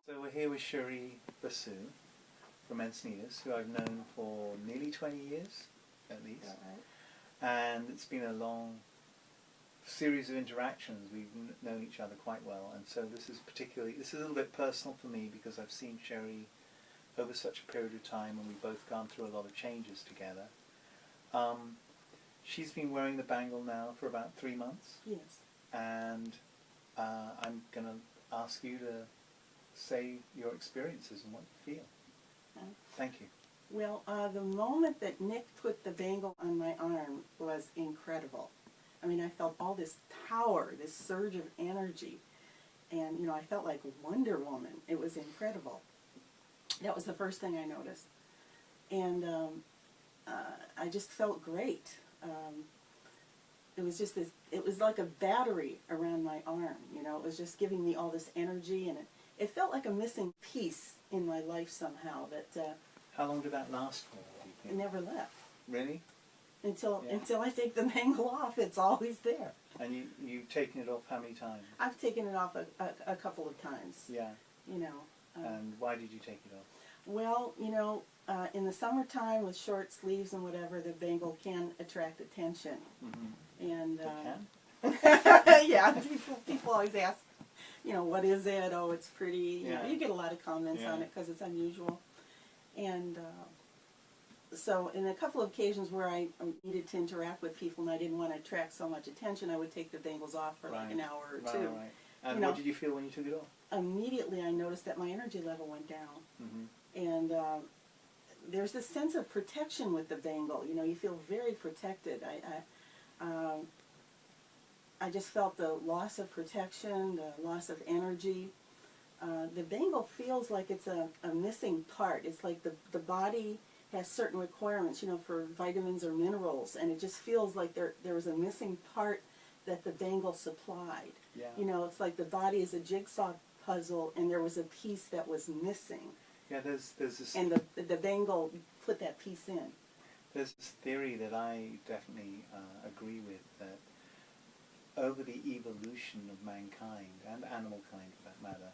So we're here with Cheri Basu from Encinitas, who I've known for nearly 20 years, at least. Right. And it's been a long series of interactions. We've known each other quite well, and so this is a little bit personal for me because I've seen Cheri over such a period of time, and we've both gone through a lot of changes together. She's been wearing the bangle now for about 3 months. Yes. And I'm going to ask you to say your experiences and what you feel. Okay. Thank you. Well, the moment that Nick put the bangle on my arm was incredible. I mean, I felt all this power, this surge of energy, and, you know, I felt like Wonder Woman. It was incredible. That was the first thing I noticed. And I just felt great. It was just this, it was like a battery around my arm, you know. It was just giving me all this energy, and it felt like a missing piece in my life somehow that How long did that last for, do you it think? never left. Really? Until I take the bangle off, it's always there. And you've taken it off how many times? I've taken it off a couple of times. Yeah. You know. And why did you take it off? Well, you know, in the summertime with short sleeves and whatever, the bangle can attract attention. Mm-hmm. And It can? yeah, people always ask, you know, what is it? Oh, it's pretty. You Yeah. know, you get a lot of comments Yeah. on it because it's unusual. And so in a couple of occasions where I needed to interact with people and I didn't want to attract so much attention, I would take the bangles off for like an hour or two. Right. And You know, what did you feel when you took it off? Immediately I noticed that my energy level went down. Mm-hmm. And there's this sense of protection with the bangle. You know, you feel very protected. I just felt the loss of protection, the loss of energy. The bangle feels like it's a missing part. It's like the body has certain requirements, you know, for vitamins or minerals, and it just feels like there was a missing part that the bangle supplied. Yeah. You know, it's like the body is a jigsaw puzzle, and there was a piece that was missing. Yeah, there's this... And the bangle put that piece in. There's this theory that I definitely agree with, that over the evolution of mankind, and animal kind for that matter,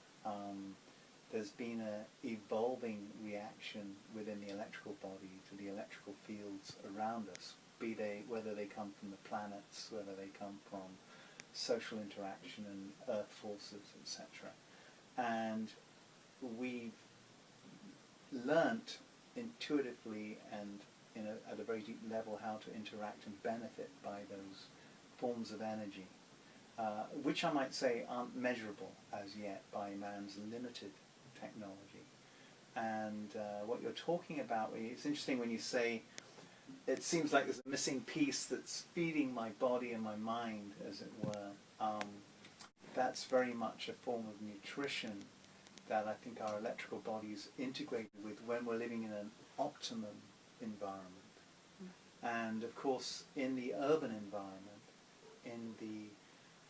there's been an evolving reaction within the electrical body to the electrical fields around us, whether they come from the planets, whether they come from social interaction and earth forces, etc. And we've learnt intuitively and at a very deep level how to interact and benefit by those forms of energy, which I might say aren't measurable as yet by man's limited technology. And what you're talking about, it's interesting when you say, it seems like there's a missing piece that's feeding my body and my mind, as it were. That's very much a form of nutrition that I think our electrical body is integrated with when we're living in an optimum environment. And of course, in the urban environment, in the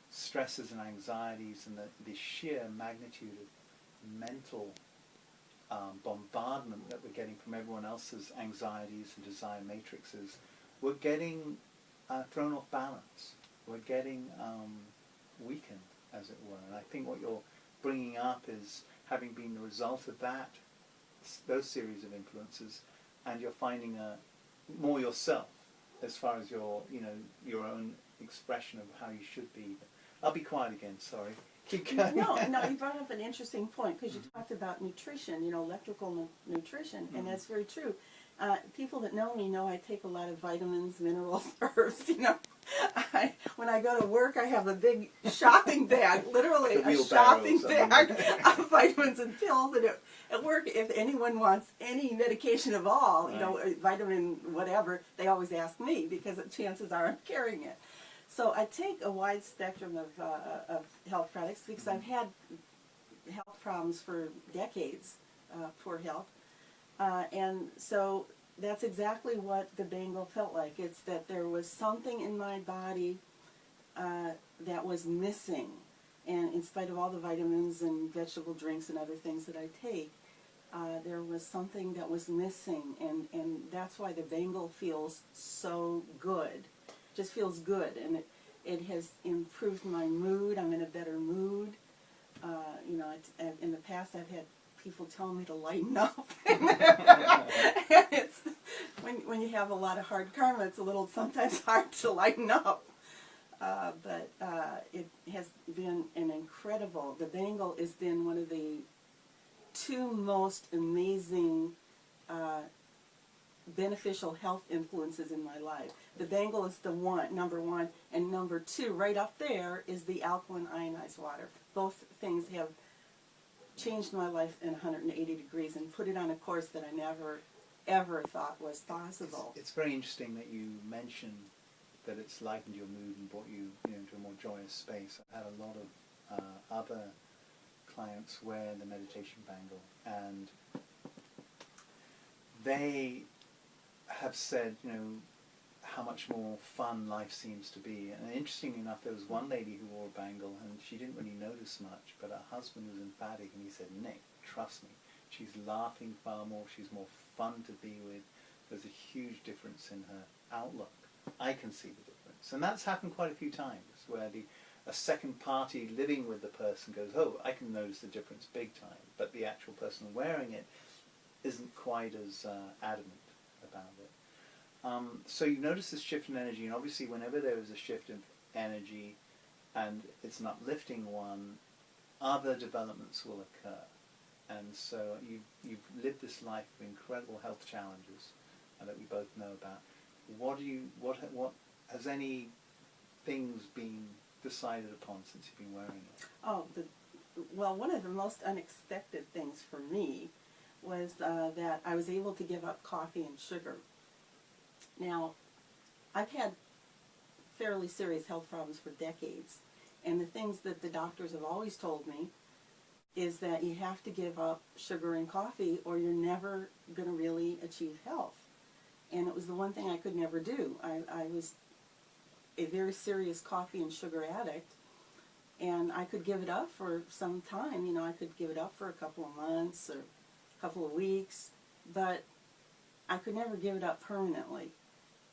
stresses and anxieties and the sheer magnitude of mental bombardment that we're getting from everyone else's anxieties and desire matrices, we're getting thrown off balance. We're getting weakened, as it were. And I think what you're bringing up is having been the result of those series of influences, and you're finding more yourself as far as your own expression of how you should be. I'll be quiet again, sorry. Keep going. No, you brought up an interesting point, because you talked about nutrition, you know, electrical nutrition, and that's very true. People that know me know I take a lot of vitamins, minerals, herbs, you know. When I go to work, I have a big shopping bag, literally a shopping bag of vitamins and pills. And at work, if anyone wants any medication of all, you know, vitamin whatever, they always ask me, because chances are I'm carrying it. So I take a wide spectrum of health products because I've had health problems for decades, poor health. And so that's exactly what the bangle felt like. It's that there was something in my body that was missing. And in spite of all the vitamins and vegetable drinks and other things that I take, there was something that was missing. And that's why the bangle feels so good. Just feels good. And it has improved my mood. I'm in a better mood. You know, in the past I've had people telling me to lighten up. It's, when you have a lot of hard karma, it's a little sometimes hard to lighten up. But it has been an incredible, the bangle has been one of the two most amazing beneficial health influences in my life. The bangle is the number one, and number two, right up there, is the alkaline ionized water. Both things have changed my life in 180 degrees and put it on a course that I never, ever thought was possible. It's very interesting that you mentioned that it's lightened your mood and brought you, into a more joyous space. I've had a lot of other clients wear the meditation bangle, and they have said, how much more fun life seems to be. And interestingly enough, there was one lady who wore a bangle and she didn't really notice much, but her husband was emphatic and he said, "Nick, trust me, she's laughing far more, she's more fun to be with. There's a huge difference in her outlook. I can see the difference." And that's happened quite a few times, where a second party living with the person goes, "Oh, I can notice the difference big time," but the actual person wearing it isn't quite as adamant about it. So you notice this shift in energy, and obviously whenever there is a shift in energy and it's an uplifting one, other developments will occur. And so you've lived this life of incredible health challenges that we both know about. What has any things been decided upon since you've been wearing it? Oh, well, one of the most unexpected things for me was that I was able to give up coffee and sugar. Now, I've had fairly serious health problems for decades, and the things that the doctors have always told me is that you have to give up sugar and coffee or you're never going to really achieve health. And it was the one thing I could never do. I was a very serious coffee and sugar addict, and I could give it up for some time. I could give it up for a couple of months or a couple of weeks, but I could never give it up permanently.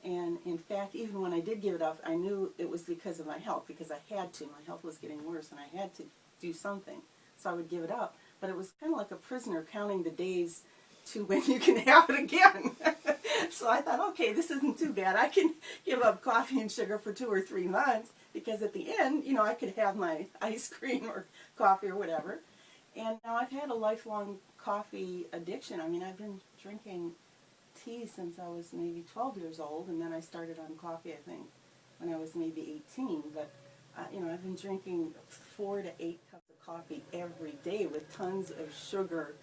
And in fact, even when I did give it up, I knew it was because of my health, because I had to. My health was getting worse, and I had to do something. So I would give it up. But it was kind of like a prisoner counting the days to when you can have it again. So I thought, okay, this isn't too bad. I can give up coffee and sugar for 2 or 3 months, because at the end, I could have my ice cream or coffee or whatever. And now I've had a lifelong coffee addiction. I mean, I've been drinking tea since I was maybe 12 years old, and then I started on coffee, I think, when I was maybe 18. But, I've been drinking 4 to 8 cups of coffee every day with tons of sugar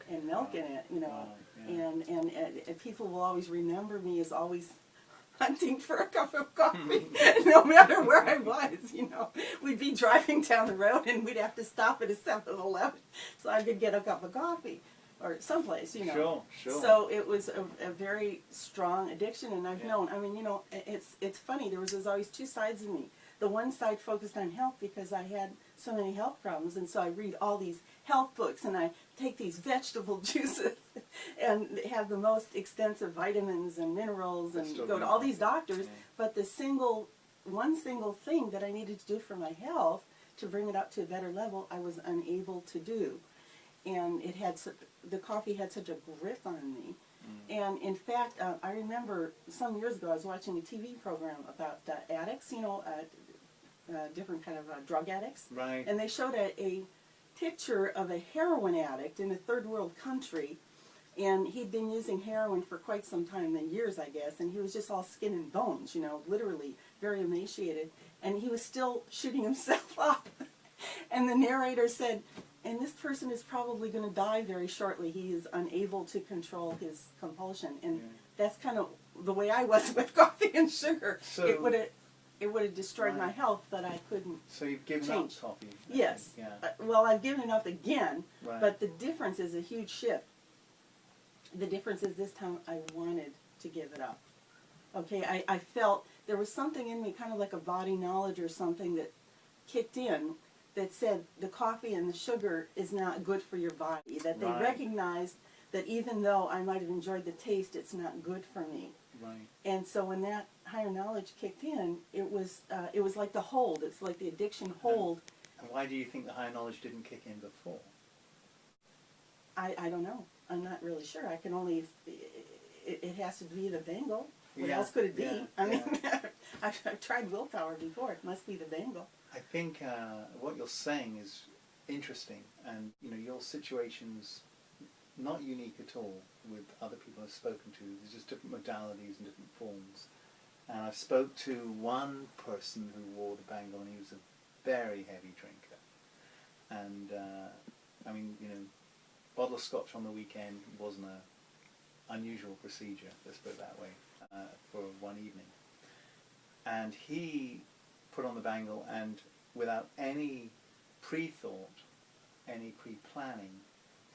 and milk in it, Wow, yeah. and people will always remember me as always hunting for a cup of coffee, no matter where I was, We'd be driving down the road and we'd have to stop at a 7-Eleven so I could get a cup of coffee, or someplace, Sure. So it was a very strong addiction, and I've known, it's funny, there was always 2 sides of me. The one side focused on health because I had so many health problems, and so I read all these health books, and I take these vegetable juices and have the most extensive vitamins and minerals, and go to all these doctors, but one single thing that I needed to do for my health to bring it up to a better level, I was unable to do. And the coffee had such a grip on me. And in fact, I remember some years ago I was watching a TV program about addicts, different kind of drug addicts. Right. And they showed a picture of a heroin addict in a third world country, and he'd been using heroin for quite some time, years I guess, and he was just all skin and bones, literally very emaciated, and he was still shooting himself up. And the narrator said, and this person is probably going to die very shortly. He is unable to control his compulsion. And that's kind of the way I was with coffee and sugar. So it would have destroyed my health, but I couldn't. So you've given up coffee? Yes. Yeah. Well, I've given it up again, right. But the difference is a huge shift. The difference is this time I wanted to give it up. Okay, I felt there was something in me, kind of like a body knowledge or something, that kicked in that said the coffee and the sugar is not good for your body. That they Right. recognized that even though I might have enjoyed the taste, it's not good for me. Right. And so when that higher knowledge kicked in, it was like the hold. It's like the addiction hold. And why do you think the higher knowledge didn't kick in before? I don't know. I'm not really sure. I can only, it has to be the bangle. What Yeah, else could it be? yeah, I mean, I've tried willpower before. It must be the bangle. I think what you're saying is interesting, and you know your situation's not unique at all with other people I've spoken to. There's just different modalities and different forms. And I've spoke to one person who wore the bangle, and he was a very heavy drinker. And I mean, you know, bottle of scotch on the weekend wasn't an unusual procedure, let's put it that way, for one evening. And he put on the bangle, and without any pre-thought, any pre-planning,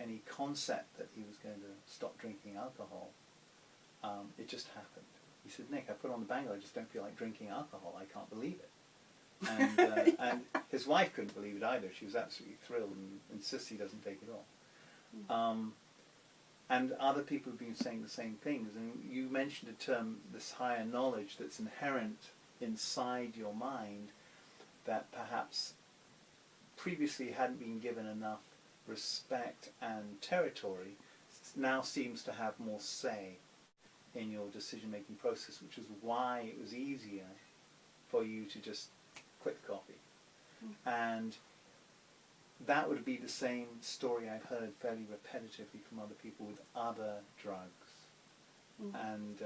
any concept that he was going to stop drinking alcohol, it just happened. He said, Nick, I put on the bangle, I just don't feel like drinking alcohol, I can't believe it. And, and his wife couldn't believe it either. She was absolutely thrilled and insists he doesn't take it off. And other people have been saying the same things. And you mentioned a term, this higher knowledge that's inherent inside your mind that perhaps previously hadn't been given enough respect and territory, now seems to have more say in your decision-making process, which is why it was easier for you to just quit the coffee. And that would be the same story I've heard fairly repetitively from other people with other drugs. And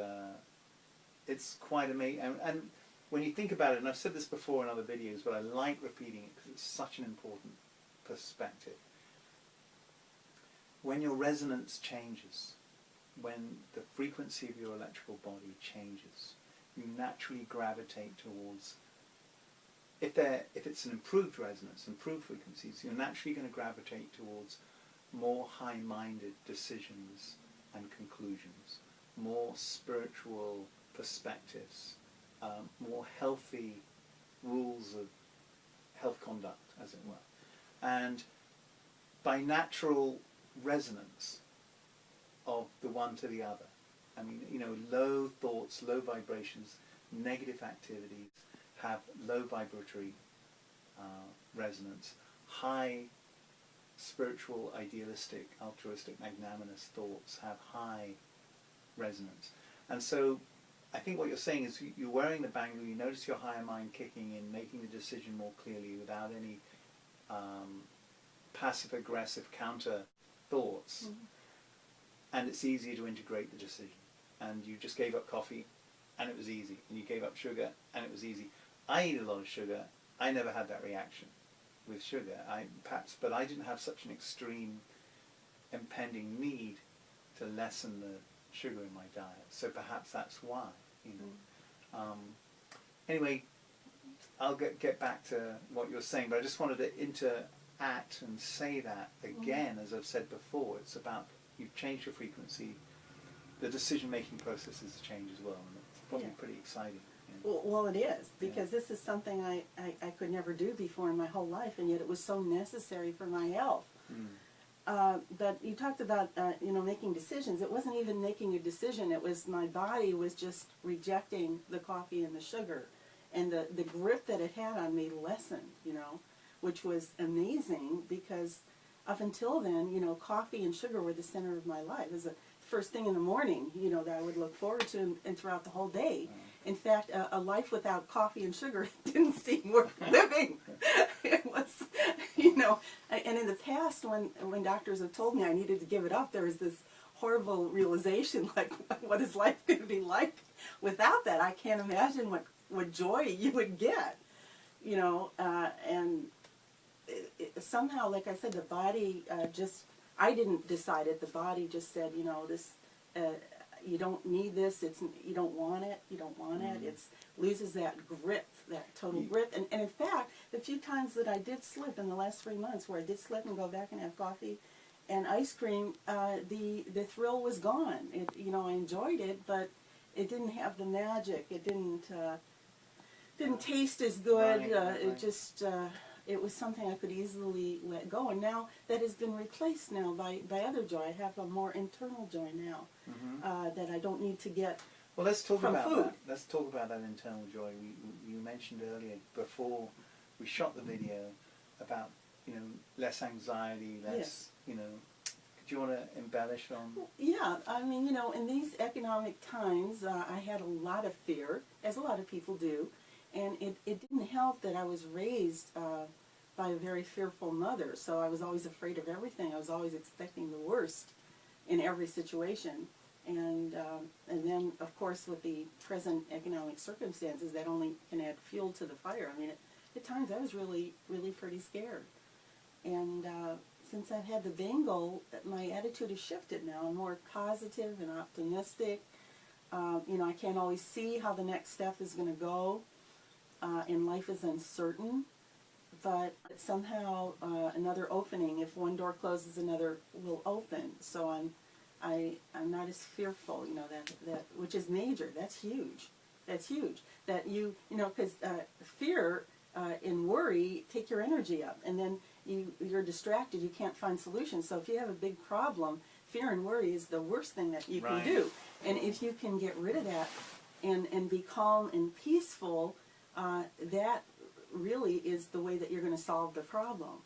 it's quite amazing. And when you think about it, and I've said this before in other videos, but I like repeating it because it's such an important perspective. When your resonance changes, when the frequency of your electrical body changes, you naturally gravitate towards, if it's an improved resonance, improved frequencies, you're naturally going to gravitate towards more high-minded decisions and conclusions, more spiritual perspectives, more healthy rules of health conduct, as it were. And by natural resonance of the one to the other, I mean, you know, low thoughts, low vibrations, negative activities have low vibratory resonance. High spiritual, idealistic, altruistic, magnanimous thoughts have high resonance. And so I think what you're saying is you're wearing the bangle, you notice your higher mind kicking in, making the decision more clearly without any passive-aggressive counter thoughts, and it's easier to integrate the decision. And you just gave up coffee, and it was easy. And you gave up sugar, and it was easy. I eat a lot of sugar. I never had that reaction with sugar. But I didn't have such an extreme impending need to lessen the sugar in my diet. So perhaps that's why, you know. Anyway, I'll get back to what you're saying, but I just wanted to interact and say that again, as I've said before. It's about, you've changed your frequency. The decision-making process has changed as well, and it's probably pretty exciting. You know? Well, it is, because this is something I could never do before in my whole life, and yet it was so necessary for my health. But you talked about, you know, making decisions. It wasn't even making a decision. It was my body was just rejecting the coffee and the sugar. And the grip that it had on me lessened, you know, which was amazing because up until then, you know, coffee and sugar were the center of my life. It was the first thing in the morning, you know, that I would look forward to and throughout the whole day. In fact, a life without coffee and sugar didn't seem worth living. It was, you know, and in the past when doctors have told me I needed to give it up, there was this horrible realization, like, what is life going to be like without that? I can't imagine what joy you would get, you know, and somehow, like I said, the body I didn't decide it, the body just said, you know, this, you don't need this, you don't want it, it loses that grip, that total grip, and in fact, the few times that I did slip in the last 3 months, where I did slip and go back and have coffee and ice cream, the thrill was gone. It, you know, I enjoyed it, but it didn't have the magic. It didn't taste as good. It just it was something I could easily let go. And now that has been replaced now by other joy. I have a more internal joy now that I don't need to get. Well, let's talk from about food. that. Let's talk about that internal joy. You mentioned earlier, before we shot the video, about, you know, less anxiety, less, Yes. you know. Do you want to embellish on? Yeah, I mean, you know, in these economic times, I had a lot of fear, as a lot of people do, and it didn't help that I was raised by a very fearful mother, so I was always afraid of everything. I was always expecting the worst in every situation. And then, of course, with the present economic circumstances, that only can add fuel to the fire. I mean, at times I was really, really pretty scared. And since I've had the bangle, my attitude has shifted now. I'm more positive and optimistic. You know, I can't always see how the next step is going to go, and life is uncertain. But somehow another opening, if one door closes, another will open. So I'm not as fearful, you know, that which is major. That's huge. That's huge. That you know, because fear and worry take your energy up, and then you're distracted. You can't find solutions. So if you have a big problem, fear and worry is the worst thing that you can do. And if you can get rid of that and be calm and peaceful, that really is the way that you're going to solve the problem.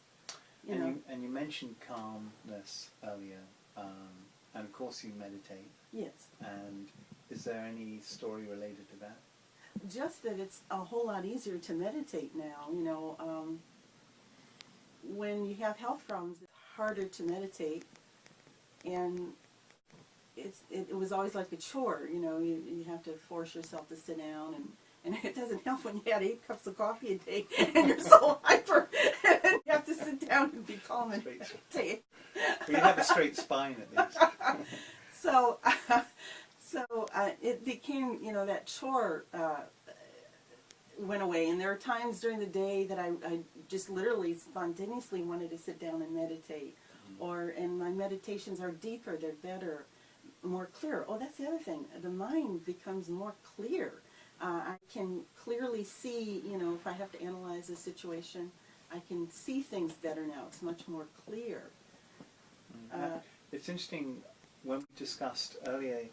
You know? And you mentioned calmness earlier. And of course you meditate. Yes. And is there any story related to that? Just that it's a whole lot easier to meditate now. You know, when you have health problems, it's harder to meditate, and it was always like a chore. You know, you have to force yourself to sit down, and it doesn't help when you had 8 cups of coffee a day and you're so hyper, and you have to sit down and be calm and meditate. Well, you have a straight spine at least. So it became, you know, that chore went away, and there are times during the day that I just literally spontaneously wanted to sit down and meditate, and my meditations are deeper, they're better, more clear. Oh, that's the other thing. The mind becomes more clear. I can clearly see, you know, if I have to analyze a situation, I can see things better now. It's much more clear. It's interesting, when we discussed earlier,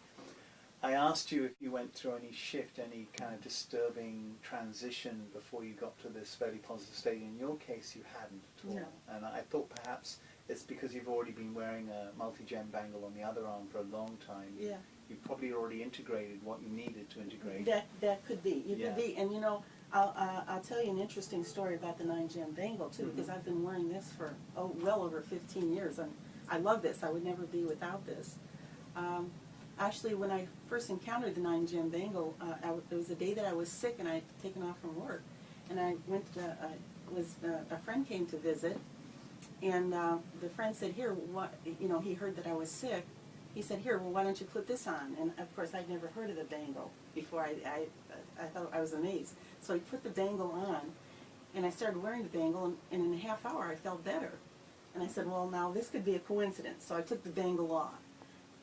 I asked you if you went through any shift, any kind of disturbing transition before you got to this very positive state. In your case, you hadn't at all. No. And I thought perhaps it's because you've already been wearing a multi-gem bangle on the other arm for a long time. Yeah. You probably already integrated what you needed to integrate. That could be. It could be. And, you know, I'll tell you an interesting story about the 9-gem bangle, too, because I've been wearing this for, well over 15 years. And I love this. I would never be without this. Actually, when I first encountered the 9-gem bangle, it was the day that I was sick and I had taken off from work. And I went to, a friend came to visit, and the friend said, here, what, you know, he heard that I was sick. He said, here, well, why don't you put this on? And, of course, I'd never heard of the bangle before. I thought I was amazed. So he put the bangle on, and I started wearing the bangle, and in a half hour, I felt better. And I said, well, now, this could be a coincidence. So I took the bangle off.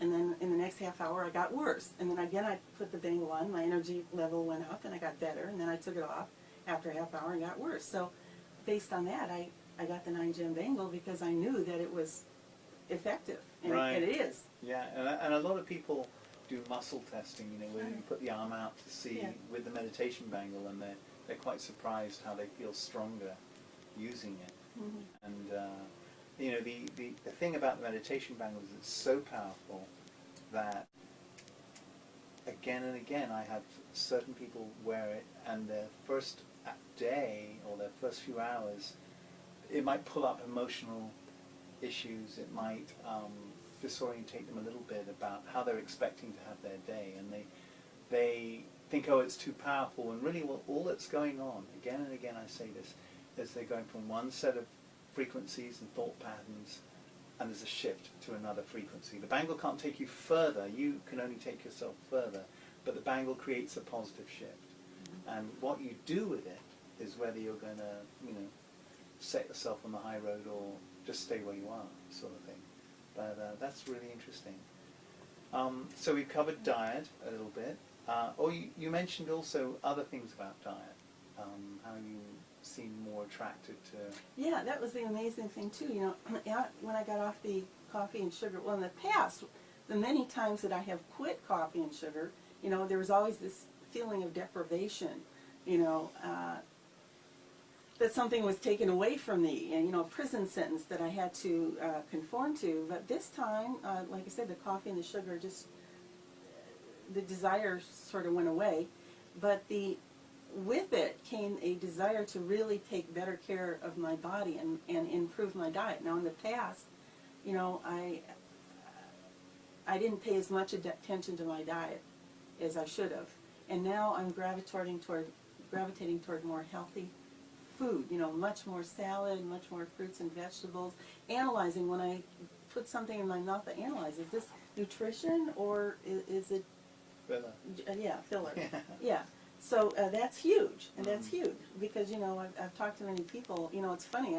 And then in the next half hour, I got worse. And then again, I put the bangle on. My energy level went up, and I got better. And then I took it off after a half hour and got worse. So based on that, I got the 9-gem bangle because I knew that it was effective. And it is. Yeah, and a lot of people do muscle testing, you know, where you put the arm out to see with the meditation bangle, and they're quite surprised how they feel stronger using it. And you know, the thing about the meditation bangle is it's so powerful that again and again I have certain people wear it, and their first day or their first few hours, it might pull up emotional issues, it might disorientate them a little bit about how they're expecting to have their day, and they think, oh, it's too powerful, and really all that's going on, again and again I say this, is they're going from one set of frequencies and thought patterns, and there's a shift to another frequency. The bangle can't take you further, you can only take yourself further, but the bangle creates a positive shift. And what you do with it is whether you're going to, you know, set yourself on the high road or just stay where you are, sort of thing. But that's really interesting. So we've covered diet a little bit. You mentioned also other things about diet, how you seem more attracted to... Yeah, that was the amazing thing too. You know, when I got off the coffee and sugar, well, in the past, the many times that I have quit coffee and sugar, you know, there was always this feeling of deprivation, you know, that something was taken away from me, and, you know, a prison sentence that I had to conform to. But this time, like I said, the coffee and the sugar just, the desire sort of went away. But with it came a desire to really take better care of my body and improve my diet. Now, in the past, you know, I didn't pay as much attention to my diet as I should have. And now I'm gravitating toward more healthy food, you know, much more salad, much more fruits and vegetables. Analyzing, when I put something in my mouth, I analyze, is this nutrition or is it... Filler. Yeah, filler. Yeah. Yeah. So that's huge, and that's huge, because, you know, I've talked to many people. You know, it's funny,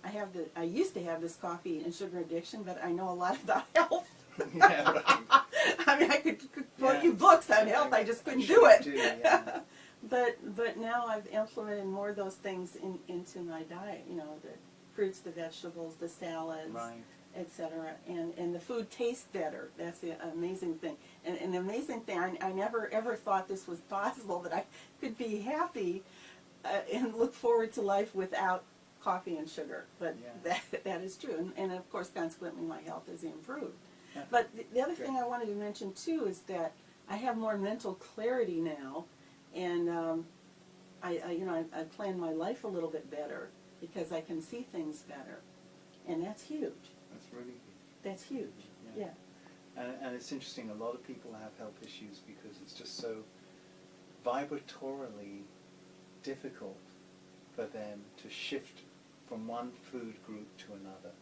I used to have this coffee and sugar addiction, but I know a lot about health. Yeah, right. I mean, I could quote you books on health, I just couldn't do it. Yeah. But now I've implemented more of those things into my diet, you know, the fruits, the vegetables, the salads, Right. etc. And the food tastes better. That's the amazing thing. And the amazing thing, I never ever thought this was possible, that I could be happy and look forward to life without coffee and sugar. But Yeah. that is true. And of course, consequently, my health has improved. Yeah. But the other thing I wanted to mention too is that I have more mental clarity now, and I plan my life a little bit better because I can see things better, and that's huge. That's really huge. That's huge. Yeah. And it's interesting, a lot of people have health issues because it's just so vibratorily difficult for them to shift from one food group to another,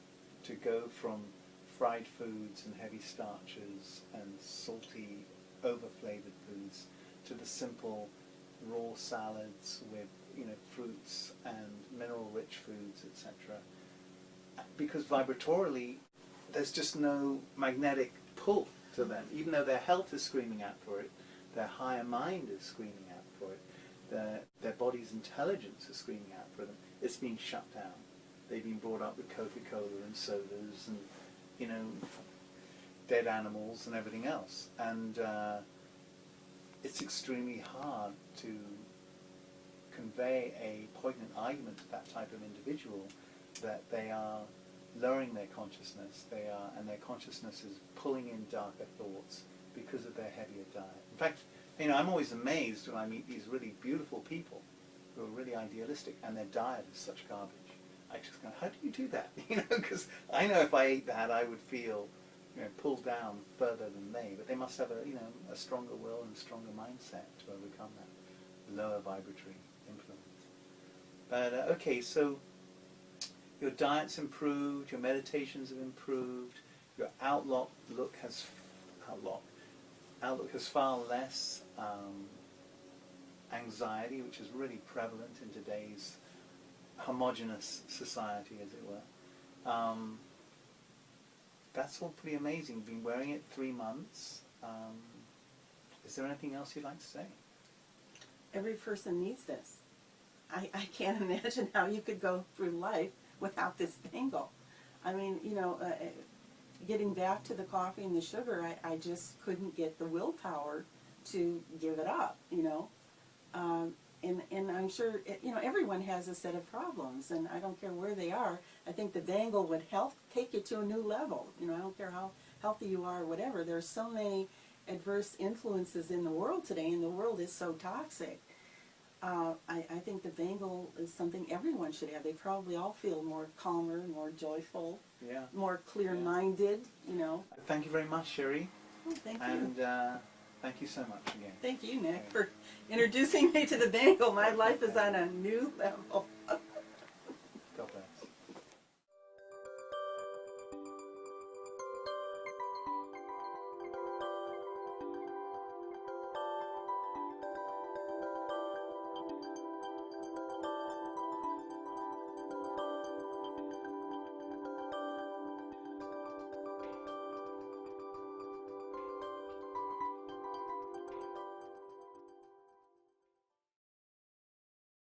to go from fried foods and heavy starches and salty, over-flavored foods to the simple raw salads with, you know, fruits and mineral-rich foods, etc. Because vibratorily, there's just no magnetic pull to them. Even though their health is screaming out for it, their higher mind is screaming out for it, their body's intelligence is screaming out for them, it's being shut down. They've been brought up with Coca-Cola and sodas and, you know, dead animals and everything else. And it's extremely hard to convey a poignant argument to that type of individual that they are lowering their consciousness, and their consciousness is pulling in darker thoughts because of their heavier diet. In fact, you know, I'm always amazed when I meet these really beautiful people who are really idealistic and their diet is such garbage. I just go, how do you do that? You know, because I know if I ate that, I would feel, you know, pulled down further than they. But they must have a stronger will and a stronger mindset to overcome that lower vibratory influence. But okay, so your diet's improved, your meditations have improved, your outlook has far less anxiety, which is really prevalent in today's homogeneous society, as it were. That's all pretty amazing. You've been wearing it 3 months. Is there anything else you'd like to say? Every person needs this. I can't imagine how you could go through life without this bangle. I mean, you know, getting back to the coffee and the sugar, I just couldn't get the willpower to give it up, you know. And I'm sure, you know, everyone has a set of problems, and I don't care where they are. I think the bangle would help take you to a new level. You know, I don't care how healthy you are or whatever. There's so many adverse influences in the world today, and the world is so toxic. I think the bangle is something everyone should have. They probably all feel more calmer, more joyful, more clear-minded, you know. Thank you very much, Cheri. Oh, thank you. And thank you so much again. Thank you, Nick, for introducing me to the bangle. My life is on a new level.